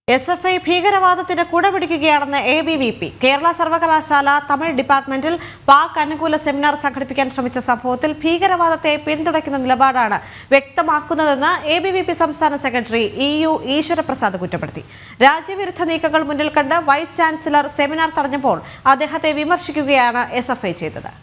SFI ഭീകരവാദത്തിന് കുടപിടിക്കുകയാണെന്ന് ABVP. Kerala സർവകലാശാല തമിഴ് ഡിപ്പാർട്ട്മെന്റിൽ പാക് അനുകൂല സെമിനാർ സംഘടിപ്പിക്കാൻ ശ്രമിച്ച സംഭവത്തിൽ ഭീകരവാദത്തെ പിന്തുണയ്ക്കുന്ന നിലപാടാണ് വ്യക്തമാക്കുന്നതെന്ന് ABVP സംസ്ഥാന സെക്രട്ടറി EU ഈശ്വരപ്രസാദ് കുറ്റപ്പെടുത്തി. രാജ്യവിരുദ്ധ നീക്കങ്ങൾ മുന്നിൽ കണ്ട് വൈസ് ചാൻസലർ സെമിനാർ തടഞ്ഞപ്പോൾ അദ്ദേഹത്തെ വിമർശിക്കുകയാണ് SFI ചെയ്തത്.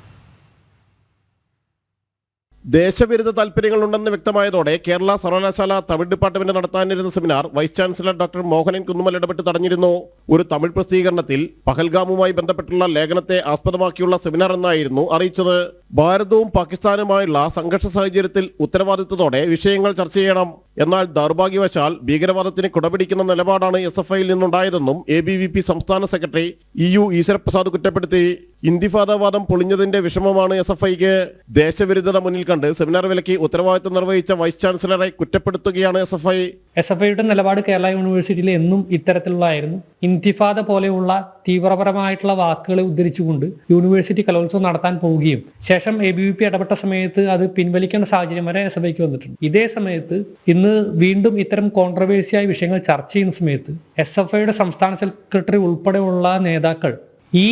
ദേശവിരുദ്ധ താൽപര്യങ്ങളുണ്ടെന്ന് വ്യക്തമായതോടെ കേരള സർവകലാശാല തമിഴ് ഡിപ്പാർട്ട്മെന്റ് നടത്താനിരുന്ന seminar vice chancellor doctor Mohanan Kunnummal ഇടപെട്ട് തടഞ്ഞിരുന്നു. ഒരു തമിഴ് പ്രസിദ്ധീകരണത്തിൽ പഹൽഗാമുമായി ബന്ധപ്പെട്ടുള്ള ലേഖനത്തെ ആസ്പദമാക്കിയുള്ള സെമിനാർ എന്നായിരുന്നു അറിയിച്ചത്. ഭാരതവും പാകിസ്ഥാനുമായുള്ള സംഘർഷ സാഹചര്യത്തിൽ ഉത്തരവാദിത്തത്തോടെ വിഷയങ്ങൾ ചർച്ച ചെയ്യണം. എന്നാൽ ദൗർഭാഗ്യവശാൽ ഭീകരവാദത്തിന് കുടപിടിക്കുന്ന നിലപാടാണ് SFIയിൽ നിന്നുണ്ടായതെന്നും ABVP സംസ്ഥാന സെക്രട്ടറി EU ഈശ്വരപ്രസാദ് കുറ്റപ്പെടുത്തി. ഇന്തിഫാദാവാദം പൊളിഞ്ഞതിന്റെ വിഷമമാണ് SFIക്ക്. ദേശവിരുദ്ധത മുന്നിൽ കണ്ട് സെമിനാർ വിലക്കി ഉത്തരവാദിത്തം നിർവഹിച്ച വൈസ് ചാൻസലറെ കുറ്റപ്പെടുത്തുകയാണ് SFI. SFIയുടെ നിലപാട് കേരള യൂണിവേഴ്സിറ്റിയിൽ എന്നും ഇത്തരത്തിലുള്ളതായിരുന്നു. ഇന്തിഫാദ പോലെയുള്ള തീവ്രപരമായിട്ടുള്ള വാക്കുകളെ ഉദ്ധരിച്ചുകൊണ്ട് യൂണിവേഴ്സിറ്റി കലോത്സവം നടത്താൻ പോവുകയും ശേഷം ABVP ഇടപെട്ട സമയത്ത് അത് പിൻവലിക്കേണ്ട സാഹചര്യം വരെ SFIക്ക് വന്നിട്ടുണ്ട്. ഇതേ സമയത്ത് ഇന്ന് വീണ്ടും ഇത്തരം കോൺട്രവേഴ്സിയായ വിഷയങ്ങൾ ചർച്ച ചെയ്യുന്ന സമയത്ത് SFIയുടെ സംസ്ഥാന സെക്രട്ടറി ഉൾപ്പെടെയുള്ള നേതാക്കൾ ഈ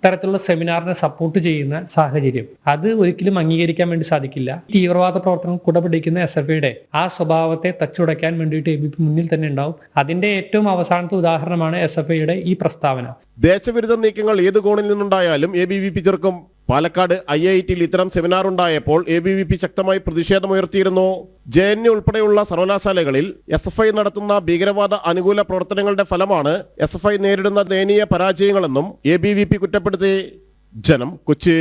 തരത്തിലുള്ള സെമിനാറിനെ സപ്പോർട്ട് ചെയ്യുന്ന സാഹചര്യം അത് ഒരിക്കലും അംഗീകരിക്കാൻ വേണ്ടി സാധിക്കില്ല. തീവ്രവാദ പ്രവർത്തനം കുടപിടിക്കുന്ന SFIയുടെ ആ സ്വഭാവത്തെ തച്ചുടയ്ക്കാൻ വേണ്ടിയിട്ട് ABVP മുന്നിൽ തന്നെ ഉണ്ടാവും. അതിന്റെ ഏറ്റവും അവസാനത്തെ ഉദാഹരണമാണ് SFIയുടെ ഈ പ്രസ്താവന. ദേശവിരുദ്ധ നീക്കങ്ങൾ ഏത് കോണിൽ നിന്നുണ്ടായാലും ABVP ചെറുക്കും. പാലക്കാട് IITയിൽ ഇത്തരം സെമിനാർ ഉണ്ടായപ്പോൾ ABVP ശക്തമായി പ്രതിഷേധമുയർത്തിയിരുന്നു. JNU ഉൾപ്പെടെയുള്ള സർവകലാശാലകളിൽ SFI നടത്തുന്ന ഭീകരവാദ അനുകൂല പ്രവർത്തനങ്ങളുടെ ഫലമാണ് SFI നേരിടുന്ന ദയനീയ പരാജയങ്ങളെന്നും ABVP കുറ്റപ്പെടുത്തി. ജനം, കൊച്ചി.